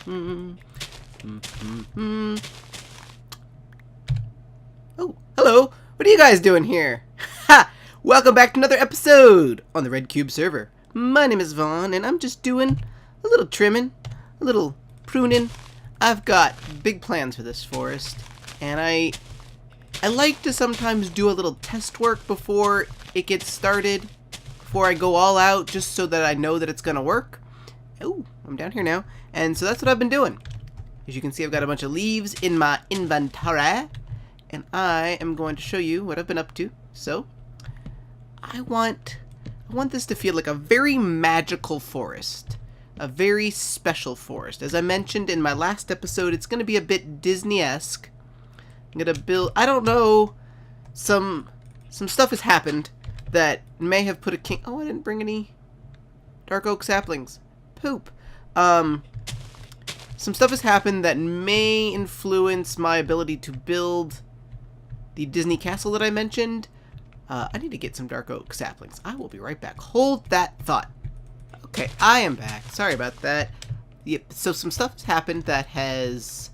Oh, hello! What are you guys doing here? Ha! Welcome back to another episode on the RedCubed server. My name is Vaughn, and I'm just doing a little trimming, a little pruning. I've got big plans for this forest, and I like to sometimes do a little test work before it gets started, before I go all out, just so that I know that it's gonna work. Oh, I'm down here now, and so that's what I've been doing. As you can see, I've got a bunch of leaves in my inventory, and I am going to show you what I've been up to. So, I want this to feel like a very magical forest, a very special forest. As I mentioned in my last episode, it's going to be a bit Disney-esque. I'm going to build, I don't know, some stuff has happened that may have put a king. Oh, I didn't bring any dark oak saplings. Poop. Some stuff has happened that may influence my ability to build the Disney castle that I mentioned. I need to get some dark oak saplings. I will be right back. Hold that thought. Okay, I am back. Sorry about that. Yep, so some stuff has happened that has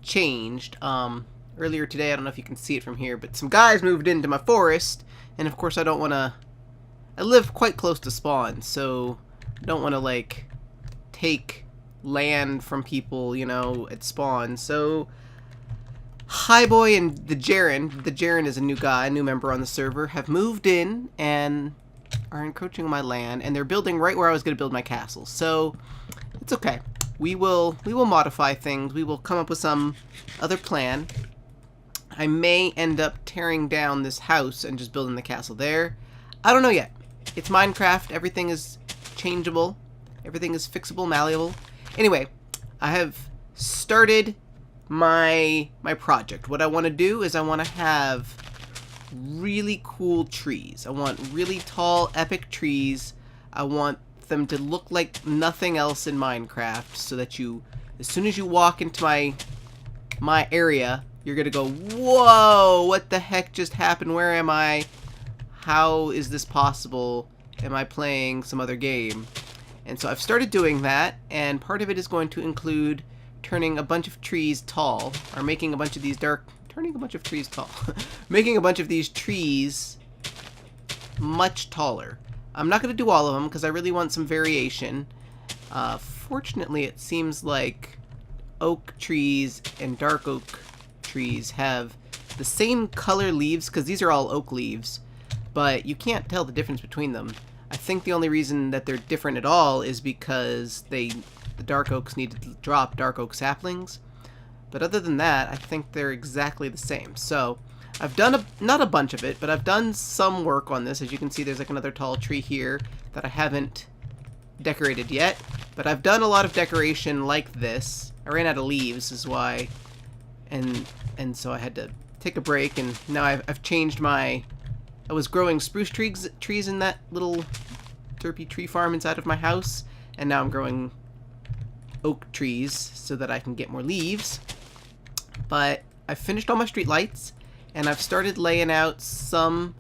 changed. Earlier today, I don't know if you can see it from here, but some guys moved into my forest, and of course I don't want to... I live quite close to spawn, so I don't want to, like, take land from people, you know, at spawn. So Highboy and the Jaren is a new guy, a new member on the server, have moved in and are encroaching on my land, and they're building right where I was going to build my castle. So it's okay. We will modify things. We will come up with some other plan. I may end up tearing down this house and just building the castle there. I don't know yet. It's Minecraft. Everything is changeable. Everything is fixable, malleable. Anyway, I have started my project. What I want to do is I want to have really cool trees. I want really tall, epic trees. I want them to look like nothing else in Minecraft, so that you, as soon as you walk into my area, you're gonna go, whoa, what the heck just happened? Where am I? How is this possible? Am I playing some other game? And so I've started doing that, and part of it is going to include turning a bunch of trees tall, or making a bunch of these making a bunch of these trees much taller. I'm not going to do all of them because I really want some variation. Fortunately, it seems like oak trees and dark oak trees have the same color leaves, because these are all oak leaves, but you can't tell the difference between them. I think the only reason that they're different at all is because the dark oaks need to drop dark oak saplings. But other than that, I think they're exactly the same. So I've done not a bunch of it, but I've done some work on this. As you can see, there's like another tall tree here that I haven't decorated yet. But I've done a lot of decoration like this. I ran out of leaves is why. And so I had to take a break, and now I've changed my... I was growing spruce trees in that little derpy tree farm inside of my house, and now I'm growing oak trees so that I can get more leaves. But I've finished all my street lights, and I've started laying out some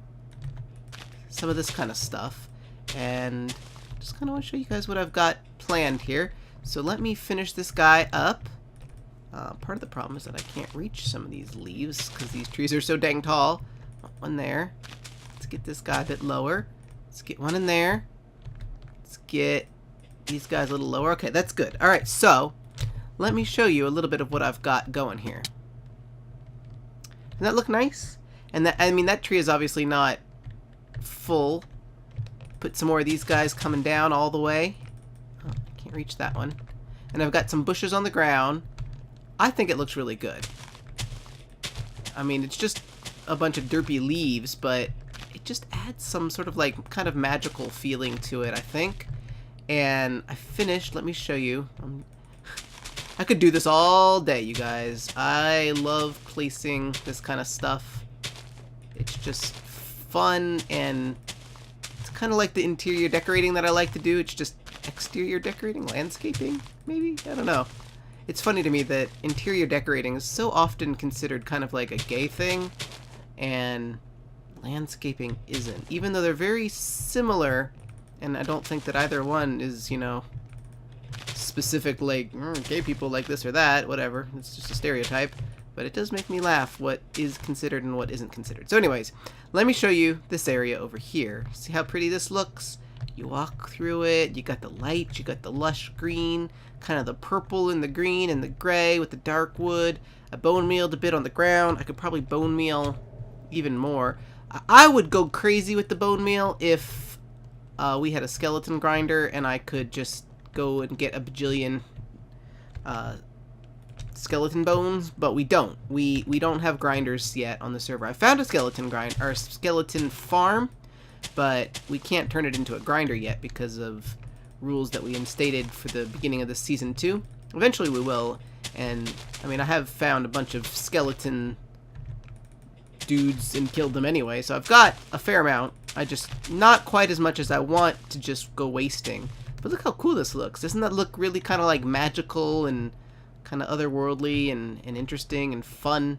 of this kind of stuff, and just kind of want to show you guys what I've got planned here. So let me finish this guy up. Part of the problem is that I can't reach some of these leaves because these trees are so dang tall. One there. Let's get this guy a bit lower. Let's get one in there. Let's get these guys a little lower. Okay, that's good. Alright, so let me show you a little bit of what I've got going here. Doesn't that look nice? And that, I mean, that tree is obviously not full. Put some more of these guys coming down all the way. Oh, I can't reach that one. And I've got some bushes on the ground. I think it looks really good. I mean, it's just a bunch of derpy leaves, but it just adds some sort of like kind of magical feeling to it, I think. And I finished. Let me show you. I could do this all day, you guys. I love placing this kind of stuff. It's just fun, and it's kind of like the interior decorating that I like to do. It's just exterior decorating, landscaping, maybe? I don't know. It's funny to me that interior decorating is so often considered kind of like a gay thing, and landscaping isn't. Even though they're very similar, and I don't think that either one is, you know, specific, like, gay people like this or that, whatever. It's just a stereotype. But it does make me laugh what is considered and what isn't considered. So anyways, let me show you this area over here. See how pretty this looks? You walk through it, you got the light, you got the lush green, kind of the purple and the green and the gray with the dark wood. I bone mealed a bit on the ground. I could probably bone meal even more. I would go crazy with the bone meal if we had a skeleton grinder and I could just go and get a bajillion skeleton bones, but we don't. We don't have grinders yet on the server. I found a skeleton grind or a skeleton farm, but we can't turn it into a grinder yet because of rules that we instated for the beginning of the season 2. Eventually we will, and I mean I have found a bunch of skeleton dudes and killed them anyway, so I've got a fair amount. I just not quite as much as I want to just go wasting. But look how cool this looks. Doesn't that look really kind of like magical and kind of otherworldly and interesting and fun?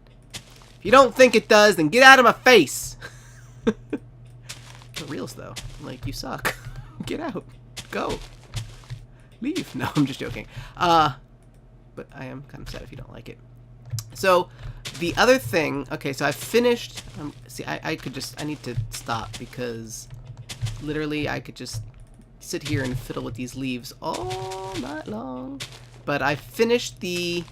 If you don't think it does, then get out of my face. For reals though, like, you suck. Get out. Go. Leave. No, I'm just joking. But I am kind of sad if you don't like it. So the other thing, okay, so I finished, see, I need to stop because literally I could just sit here and fiddle with these leaves all night long. But I finished the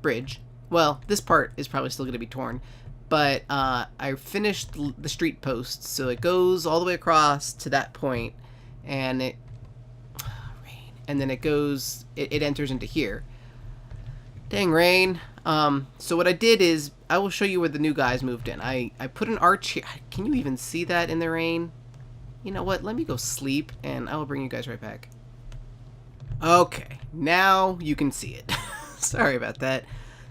bridge. Well, this part is probably still going to be torn. But I finished the street post, so it goes all the way across to that point, and it, rain, and then it goes, it enters into here. Dang rain. So what I did is, I will show you where the new guys moved in. I put an arch here. Can you even see that in the rain? You know what? Let me go sleep, and I will bring you guys right back. Okay, now you can see it. Sorry about that.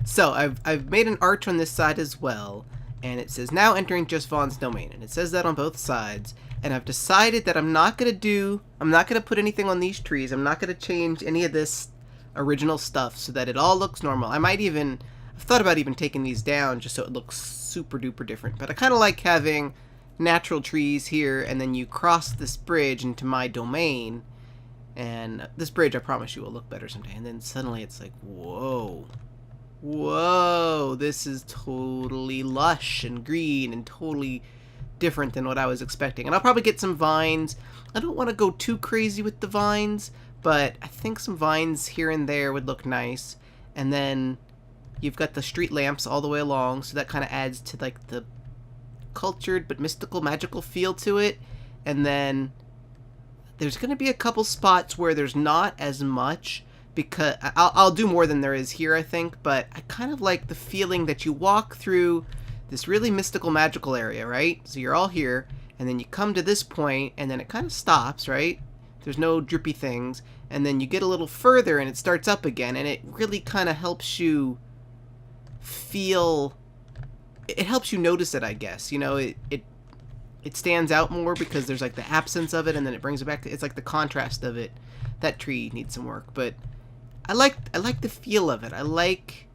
So I've made an arch on this side as well, and it says now entering JustVan's domain, and it says that on both sides. And I've decided that I'm not gonna put anything on these trees. I'm not gonna change any of this original stuff so that it all looks normal. I've thought about even taking these down just so it looks super duper different. But I kind of like having natural trees here, and then you cross this bridge into my domain. And this bridge, I promise you, will look better someday. And then suddenly it's like, whoa. Whoa, this is totally lush and green and totally different than what I was expecting. And I'll probably get some vines. I don't want to go too crazy with the vines, but I think some vines here and there would look nice. And then you've got the street lamps all the way along, so that kind of adds to like the cultured but mystical, magical feel to it. And then there's going to be a couple spots where there's not as much, because I'll do more than there is here, I think, but I kind of like the feeling that you walk through this really mystical, magical area, right? So you're all here, and then you come to this point, and then it kind of stops, right? There's no drippy things, and then you get a little further, and it starts up again, and it really kind of helps you feel, it helps you notice it, I guess. You know, it stands out more because there's like the absence of it, and then it brings it back. It's like the contrast of it. That tree needs some work, but I like the feel of it. I like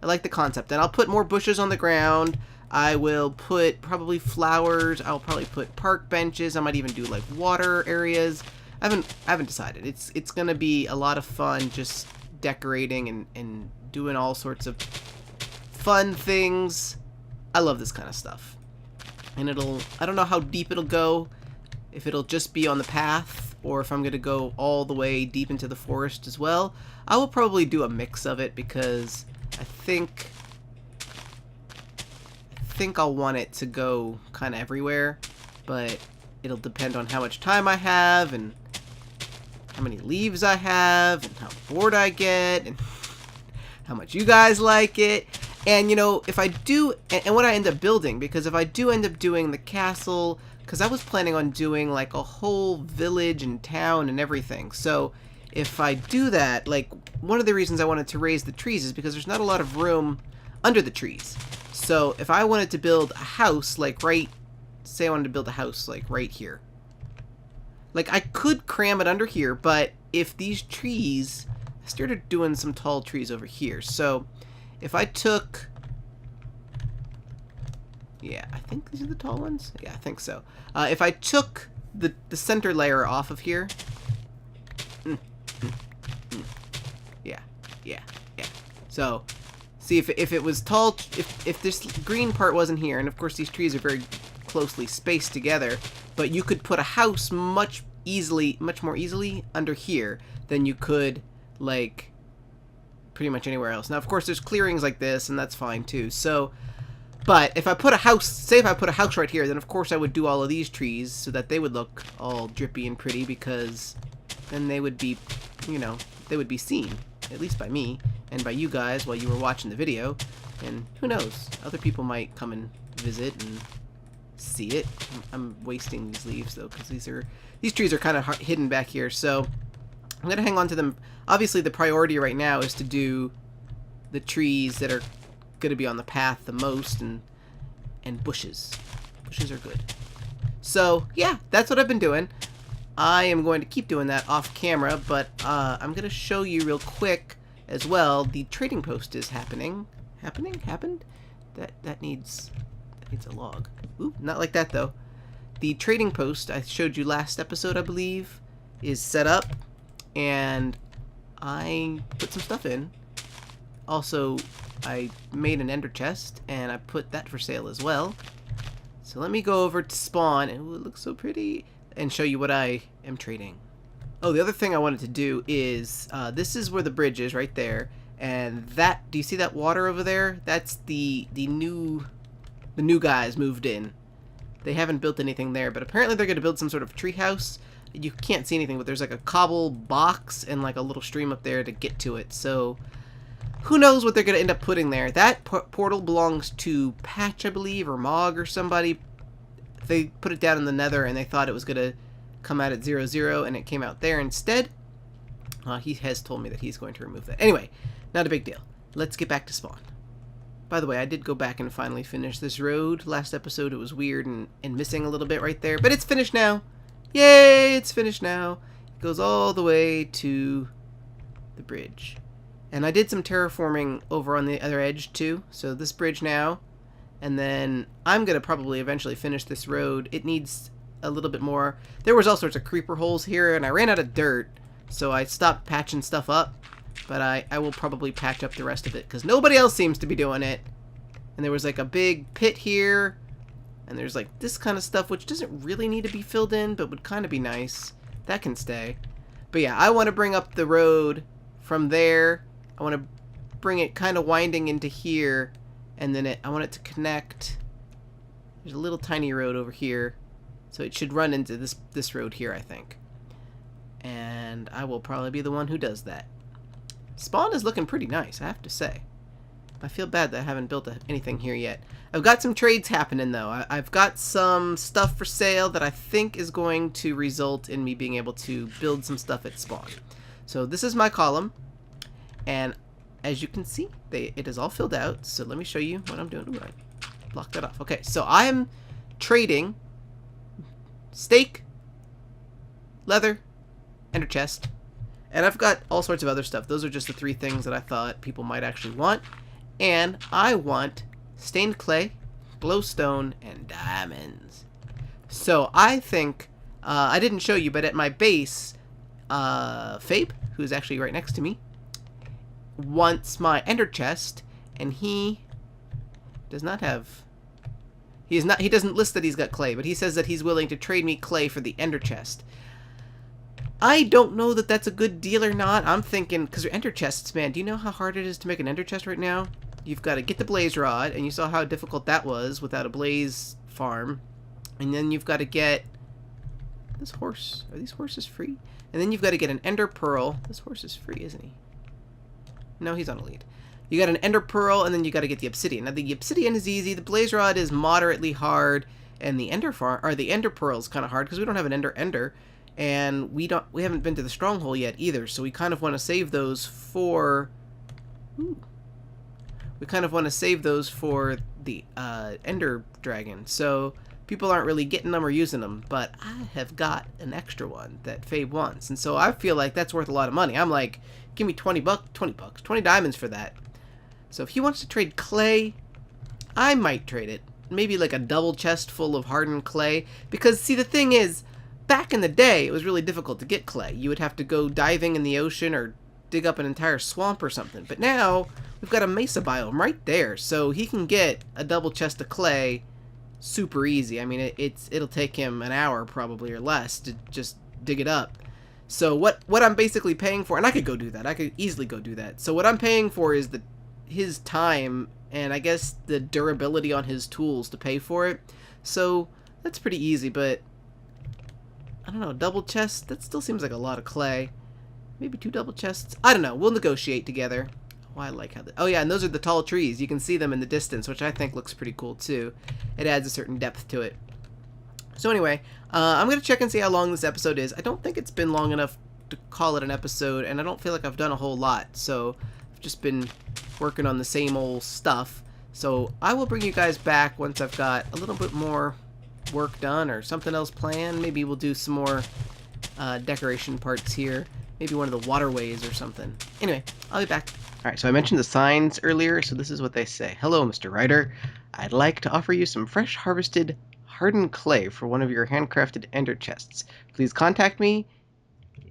the concept. And I'll put more bushes on the ground. I will put probably flowers. I'll probably put park benches. I might even do like water areas. I haven't decided. It's gonna be a lot of fun just decorating and doing all sorts of fun things. I love this kind of stuff. And I don't know how deep it'll go, if it'll just be on the path, or if I'm going to go all the way deep into the forest as well. I will probably do a mix of it, because I think I'll want it to go kind of everywhere, but it'll depend on how much time I have, and how many leaves I have, and how bored I get, and how much you guys like it. And, you know, if I do, and what I end up building, because if I do end up doing the castle, because I was planning on doing, like, a whole village and town and everything. So, if I do that, like, one of the reasons I wanted to raise the trees is because there's not a lot of room under the trees. So, if I wanted to build a house, like, say I wanted to build a house, like, right here. Like, I could cram it under here, but if these trees, I started doing some tall trees over here. So, if I took, yeah, I think these are the tall ones. Yeah, I think so. If I took the center layer off of here, Yeah, yeah. So, see, if it was tall, if this green part wasn't here, and of course these trees are very closely spaced together, but you could put a house much more easily under here than you could, like, pretty much anywhere else. Now, of course, there's clearings like this, and that's fine too. So, but if I put a house, say if I put a house right here, then of course I would do all of these trees so that they would look all drippy and pretty, because then they would be, you know, they would be seen, at least by me and by you guys while you were watching the video. And who knows, other people might come and visit and see it. I'm wasting these leaves though, because these trees are kind of hidden back here, so I'm gonna hang on to them. Obviously the priority right now is to do the trees that are gonna be on the path the most, and bushes are good. So yeah, that's what I've been doing. I am going to keep doing that off camera, but I'm gonna show you real quick as well. The trading post is happened. That needs a log. Ooh, not like that though. The trading post I showed you last episode, I believe, is set up, and I put some stuff in. Also, I made an ender chest, and I put that for sale as well. So let me go over to spawn, and ooh, it looks so pretty, and show you what I am trading. Oh, the other thing I wanted to do is, this is where the bridge is, right there, and that, do you see that water over there? That's the new guys moved in. They haven't built anything there, but apparently they're going to build some sort of tree house. You can't see anything, but there's like a cobble box and like a little stream up there to get to it. So who knows what they're going to end up putting there. That portal belongs to Patch, I believe, or Mog or somebody. They put it down in the nether and they thought it was going to come out at 0, and it came out there instead. He has told me that he's going to remove that. Anyway, not a big deal. Let's get back to spawn. By the way, I did go back and finally finish this road. Last episode it was weird and missing a little bit right there, but it's finished now. Yay, it's finished now. It goes all the way to the bridge. And I did some terraforming over on the other edge too. So this bridge now, and then I'm going to probably eventually finish this road. It needs a little bit more. There was all sorts of creeper holes here, and I ran out of dirt, so I stopped patching stuff up. But I will probably patch up the rest of it, because nobody else seems to be doing it. And there was like a big pit here, and there's like this kind of stuff, which doesn't really need to be filled in, but would kind of be nice. That can stay. But yeah, I want to bring up the road from there. I want to bring it kind of winding into here, and then I want it to connect. There's a little tiny road over here, so it should run into this road here, I think. And I will probably be the one who does that. Spawn is looking pretty nice, I have to say. I feel bad that I haven't built anything here yet. I've got some trades happening, though. I've got some stuff for sale that I think is going to result in me being able to build some stuff at spawn. So this is my column, and as you can see, it is all filled out. So let me show you what I'm doing. Ooh, I blocked that off. Okay, so I'm trading steak, leather, ender chest, and I've got all sorts of other stuff. Those are just the 3 things that I thought people might actually want. And I want stained clay, glowstone, and diamonds. So I think, I didn't show you, but at my base, Fabe, who's actually right next to me, wants my ender chest, and he does not have... He doesn't list that he's got clay, but he says that he's willing to trade me clay for the ender chest. I don't know that that's a good deal or not. I'm thinking, because ender chests, man, do you know how hard it is to make an ender chest right now? You've got to get the blaze rod, and you saw how difficult that was without a blaze farm. And then you've got to get this horse. Are these horses free? And then you've got to get an ender pearl. This horse is free, isn't he? No, he's on a lead. You got an ender pearl, and then you got to get the obsidian. Now the obsidian is easy. The blaze rod is moderately hard, and the ender pearl is kind of hard because we don't have an ender. And we haven't been to the stronghold yet either, so we kind of want to save those for... Ooh. We kind of want to save those for the ender dragon, so people aren't really getting them or using them, but I have got an extra one that Fabe wants, and so I feel like that's worth a lot of money. I'm like, give me 20 diamonds for that. So if he wants to trade clay, I might trade it. Maybe like a double chest full of hardened clay, because see, the thing is, back in the day, it was really difficult to get clay. You would have to go diving in the ocean or dig up an entire swamp or something. But now we've got a mesa biome right there, so he can get a double chest of clay super easy. I mean, it'll take him an hour probably or less to just dig it up. So what I'm basically paying for, and I could go do that. I could easily go do that. So what I'm paying for is his time and I guess the durability on his tools to pay for it. So that's pretty easy, but I don't know, double chest, that still seems like a lot of clay. Maybe 2 double chests. I don't know. We'll negotiate together. Oh, I like how oh yeah, and those are the tall trees. You can see them in the distance, which I think looks pretty cool too. It adds a certain depth to it. So anyway, I'm going to check and see how long this episode is. I don't think it's been long enough to call it an episode, and I don't feel like I've done a whole lot. So I've just been working on the same old stuff. So I will bring you guys back once I've got a little bit more work done or something else planned. Maybe we'll do some more decoration parts here. Maybe one of the waterways or something. Anyway, I'll be back. Alright, so I mentioned the signs earlier, so this is what they say. Hello, Mr. Ryder. I'd like to offer you some fresh harvested hardened clay for one of your handcrafted ender chests. Please contact me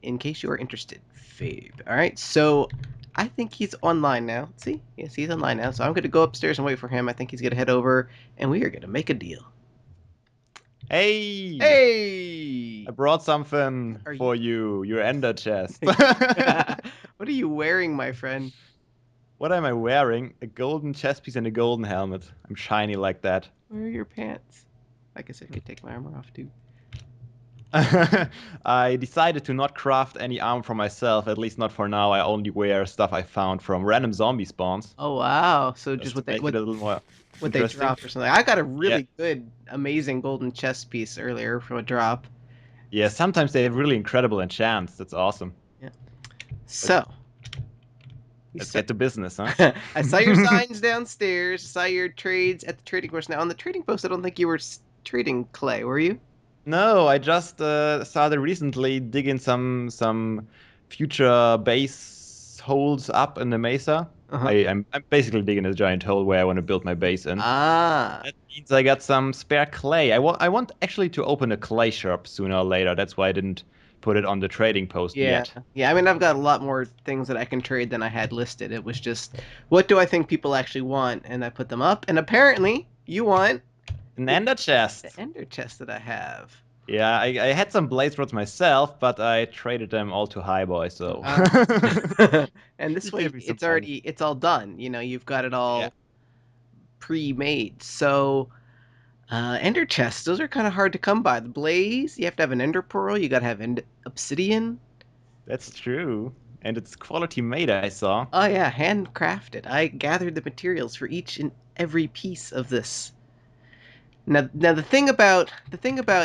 in case you are interested. Fabe. Alright, so I think he's online now. See? Yes, he's online now. So I'm going to go upstairs and wait for him. I think he's going to head over, and we are going to make a deal. Hey! Hey! I brought something for you, your ender chest. What are you wearing, my friend? What am I wearing? A golden chest piece and a golden helmet. I'm shiny like that. Where are your pants? I guess I could take my armor off, too. I decided to not craft any armor for myself, at least not for now. I only wear stuff I found from random zombie spawns. Oh, wow. So just what they drop or something. I got a really good, amazing golden chest piece earlier from a drop. Yeah, sometimes they have really incredible enchants. That's awesome. Yeah. So. Let's get to business, huh? I saw your signs downstairs. I saw your trades at the trading post. Now, on the trading post, I don't think you were trading clay, were you? No, I just started recently digging some future base holes up in the mesa. I'm basically digging a giant hole where I want to build my base in. Ah. That means I got some spare clay. I want actually to open a clay shop sooner or later. That's why I didn't put it on the trading post yet. Yeah, I mean, I've got a lot more things that I can trade than I had listed. It was just, what do I think people actually want? And I put them up, and apparently, you want... An ender chest. The ender chest that I have. Yeah, I had some blaze rods myself, but I traded them all to High Boy, so... And this way, it's all done. You know, you've got it all pre-made. So... ender chests, those are kind of hard to come by. The blaze, you have to have an ender pearl, you gotta have obsidian. That's true. And it's quality made, I saw. Oh yeah, handcrafted. I gathered the materials for each and every piece of this. Now the thing about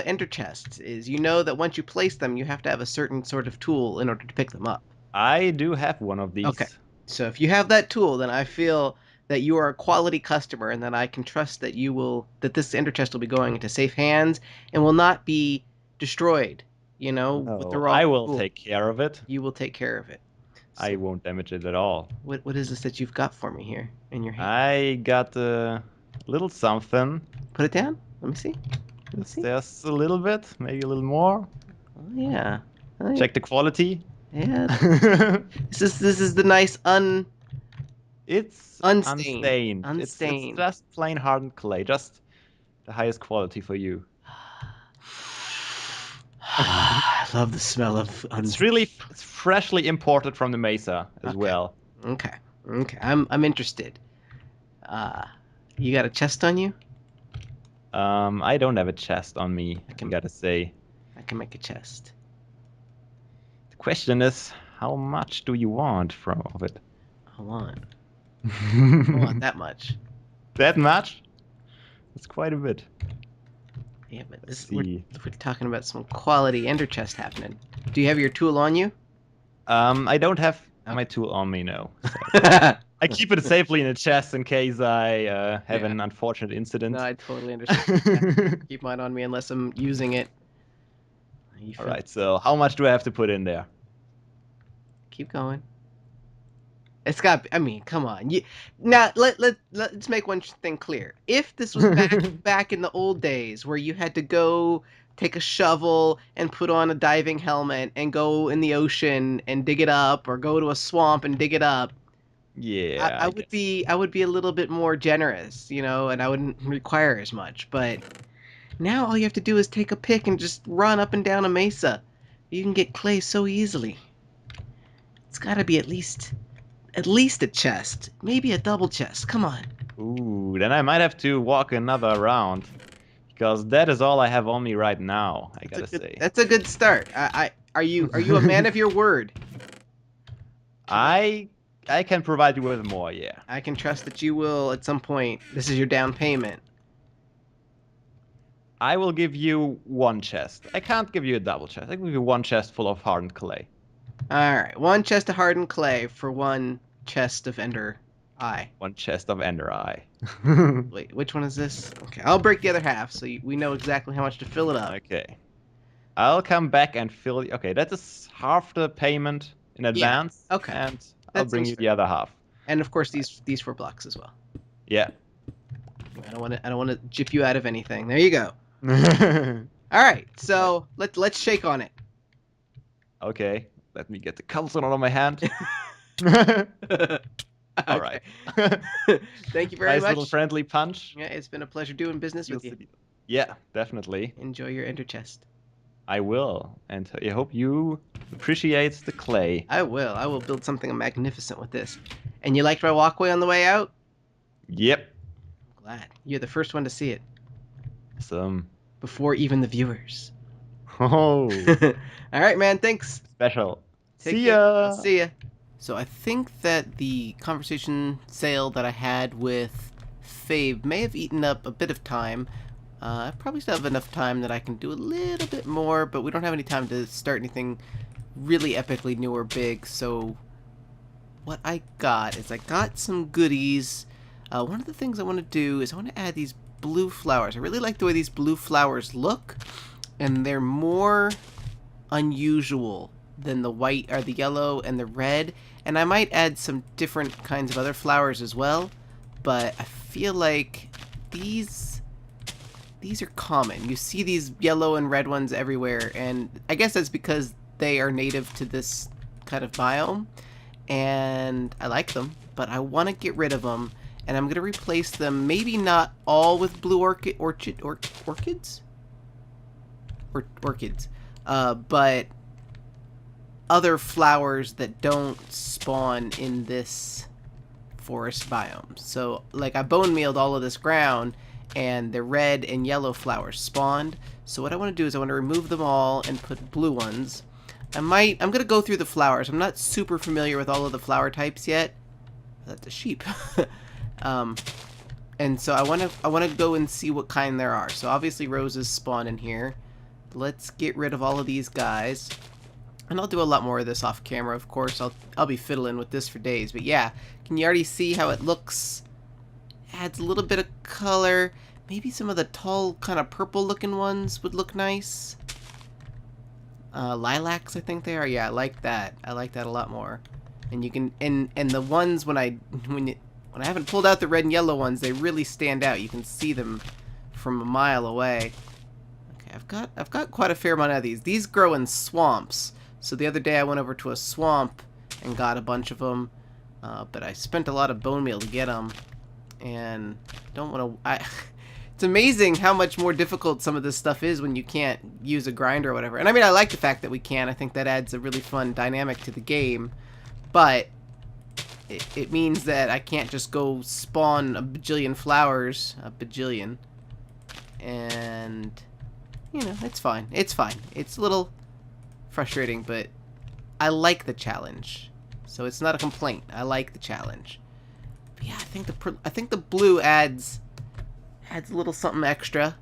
ender chests is you know that once you place them, you have to have a certain sort of tool in order to pick them up. I do have one of these. Okay. So if you have that tool, then I feel that you are a quality customer and that I can trust that this ender chest will be going into safe hands and will not be destroyed, you know, with the raw I will take care of it. You will take care of it. So, I won't damage it at all. What is this that you've got for me here in your hand? I got a little something. Put it down. Let me see. There's a little bit, maybe a little more. Oh yeah. Check the quality. Yeah. This is the nice It's unstained. It's just plain hardened clay, just the highest quality for you. I love the smell of. It's freshly imported from the mesa as well. Okay. I'm interested. You got a chest on you? I don't have a chest on me. I gotta say. I can make a chest. The question is, how much do you want of it? I want that much. That much? That's quite a bit. Yeah, but we're talking about some quality ender chest happening. Do you have your tool on you? I don't have my tool on me, no. So I keep it safely in a chest in case I have an unfortunate incident. No, I totally understand. Keep mine on me unless I'm using it. All right, so how much do I have to put in there? Keep going. It's got. I mean, come on. Now let's make one thing clear. If this was back in the old days where you had to go take a shovel and put on a diving helmet and go in the ocean and dig it up, or go to a swamp and dig it up, Yeah, I I would guess. be a little bit more generous, and I wouldn't require as much. But now all you have to do is take a pick and just run up and down a mesa. You can get clay so easily. It's got to be at least a chest, maybe a double chest. Come on. Ooh, then I might have to walk another round because that is all I have on me right now, I gotta say. That's a good start. Are you a man of your word? I I can provide you with more, yeah. I can trust that you will at some point. This is your down payment. I will give you one chest. I can't give you a double chest. I will give you one chest full of hardened clay. All right, one chest of hardened clay for one chest of ender eye. One chest of ender eye. Wait, which one is this? Okay, I'll break the other half so we know exactly how much to fill it up. Okay. I'll come back and fill. Okay, that is half the payment in advance. okay. And I'll That bring seems you fair. the other half. And of course these 4 blocks as well. Yeah. I don't want to jip you out of anything. There you go. All right, so let's shake on it. Okay. Let me get the cobblestone out of my hand. All right. Thank you very Nice much. little friendly punch. Yeah, it's been a pleasure doing business with you. Yeah, definitely. Enjoy your ender chest. I will, and I hope you appreciate the clay. I will. I will build something magnificent with this. And you liked my walkway on the way out? Yep. I'm glad. You're the first one to see it. Some. Before even the viewers. Oh. All right, man. Thanks. Special. Take See care. ya. I'll see ya. So I think that the conversation sale that I had with Fabe may have eaten up a bit of time. I probably still have enough time that I can do a little bit more, but we don't have any time to start anything really epically new or big. So what I got is I got some goodies. One of the things I want to do is I want to add these blue flowers. I really like the way these blue flowers look, and they're more unusual than the white or the yellow and the red. And I might add some different kinds of other flowers as well, but I feel like these are common. You see these yellow and red ones everywhere, and I guess that's because they are native to this kind of biome, and I like them, but I want to get rid of them, and I'm going to replace them, maybe not all with blue orchids, but other flowers that don't spawn in this forest biome. So, like, I bone mealed all of this ground, and the red and yellow flowers spawned. So what I want to do is I want to remove them all and put blue ones. I'm going to go through the flowers. I'm not super familiar with all of the flower types yet. That's a sheep. And so I want to go and see what kind there are. So obviously roses spawn in here. Let's get rid of all of these guys. And I'll do a lot more of this off camera, of course. I'll be fiddling with this for days. But yeah, can you already see how it looks? Adds a little bit of color. Maybe some of the tall, kind of purple-looking ones would look nice. Lilacs, I think they are. Yeah, I like that. I like that a lot more. And you can, and the ones when I haven't pulled out the red and yellow ones, they really stand out. You can see them from a mile away. Okay, I've got quite a fair amount of these. These grow in swamps. So the other day I went over to a swamp and got a bunch of them, but I spent a lot of bone meal to get them. And don't want to. It's amazing how much more difficult some of this stuff is when you can't use a grinder or whatever. And I mean, I like the fact that we can. I think that adds a really fun dynamic to the game. But it means that I can't just go spawn a bajillion flowers, and it's fine. It's fine. It's a little frustrating, but I like the challenge, so it's not a complaint. I like the challenge. Yeah, I think the blue adds a little something extra,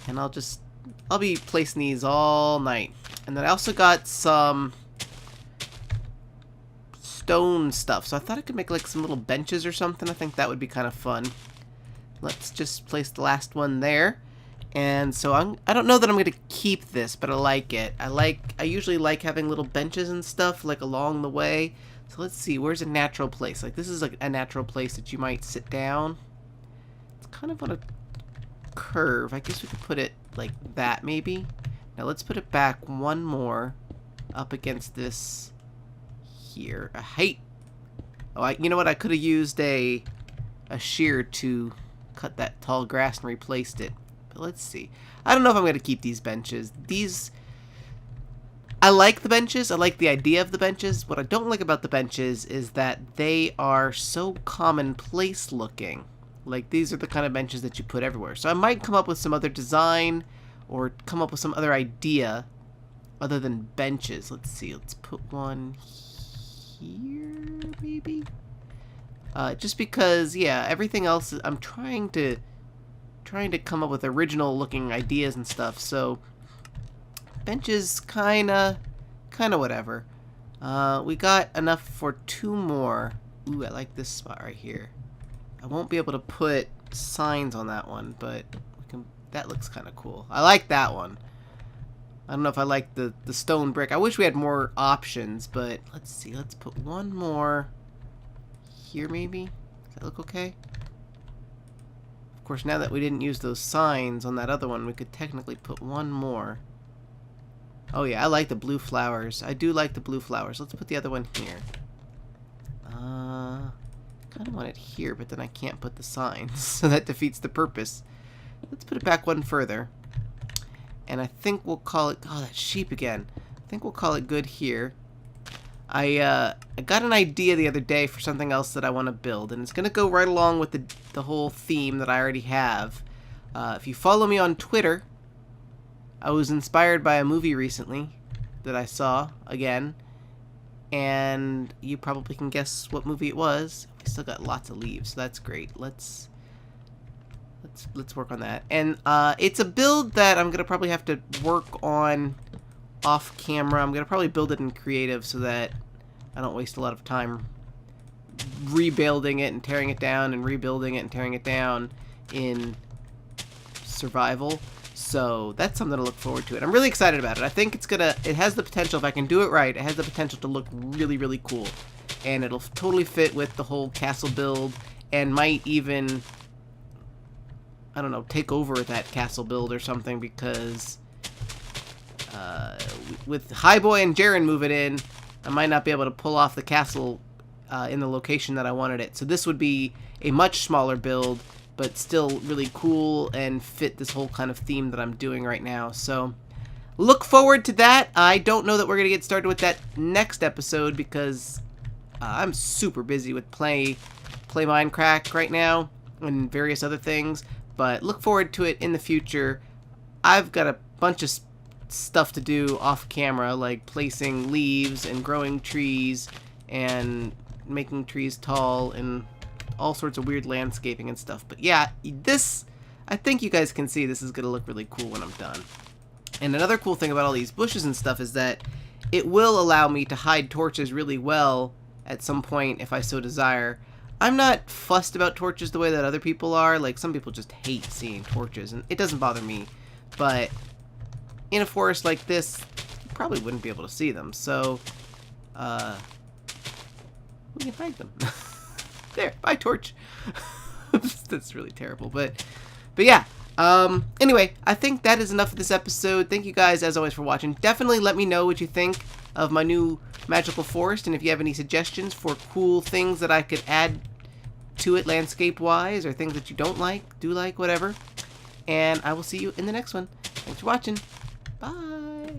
and I'll be placing these all night. And then I also got some stone stuff, so I thought I could make like some little benches or something. I think that would be kind of fun. Let's just place the last one there. And so I don't know that I'm gonna keep this, but I like it. I usually like having little benches and stuff like along the way. So let's see, where's a natural place? Like, this is like a natural place that you might sit down. It's kind of on a curve. I guess we could put it like that, maybe. Now let's put it back one more up against this here. A height. Oh, you know what? I could have used a shear to cut that tall grass and replaced it. But let's see. I don't know if I'm going to keep these benches. I like the benches. I like the idea of the benches. What I don't like about the benches is that they are so commonplace looking. Like, these are the kind of benches that you put everywhere. So I might come up with some other design or come up with some other idea other than benches. Let's see. Let's put one here, maybe? Just because, yeah, everything else, I'm trying to come up with original looking ideas and stuff. So benches, kinda whatever. We got enough for 2 more. Ooh, I like this spot right here. I won't be able to put signs on that one, but that looks kind of cool. I like that one. I don't know if I like the stone brick. I wish we had more options, but let's see. Let's put one more here, maybe. Does that look okay? Of course, now that we didn't use those signs on that other one, we could technically put one more. Oh yeah, I like the blue flowers. I do like the blue flowers. Let's put the other one here. Kind of want it here, but then I can't put the signs, so that defeats the purpose. Let's put it back one further. And I think we'll call it... Oh, that sheep again. I think we'll call it good here. I got an idea the other day for something else that I want to build, and it's going to go right along with the whole theme that I already have. If you follow me on Twitter, I was inspired by a movie recently that I saw again, and you probably can guess what movie it was. We still got lots of leaves, so that's great. Let's work on that. And it's a build that I'm gonna probably have to work on off camera. I'm gonna probably build it in creative so that I don't waste a lot of time rebuilding it and tearing it down and rebuilding it and tearing it down in survival. So that's something to look forward to. And I'm really excited about it. I think it has the potential, if I can do it right, it has the potential to look really, really cool. And it'll totally fit with the whole castle build and might even, I don't know, take over that castle build or something, because with Highboy and Jaren moving in, I might not be able to pull off the castle in the location that I wanted it. So this would be a much smaller build, but still really cool and fit this whole kind of theme that I'm doing right now. So look forward to that. I don't know that we're going to get started with that next episode because I'm super busy with play Minecraft right now and various other things, but look forward to it in the future. I've got a bunch of stuff to do off camera, like placing leaves and growing trees and making trees tall and all sorts of weird landscaping and stuff. But yeah, I think you guys can see this is going to look really cool when I'm done. And another cool thing about all these bushes and stuff is that it will allow me to hide torches really well at some point if I so desire. I'm not fussed about torches the way that other people are. Like, some people just hate seeing torches, and it doesn't bother me. But in a forest like this, you probably wouldn't be able to see them. So, we can hide them. There, bye torch. That's really terrible, but yeah. Anyway, I think that is enough for this episode. Thank you guys, as always, for watching. Definitely let me know what you think of my new magical forest, and if you have any suggestions for cool things that I could add to it landscape-wise, or things that you don't like, do like, whatever. And I will see you in the next one. Thanks for watching. Bye.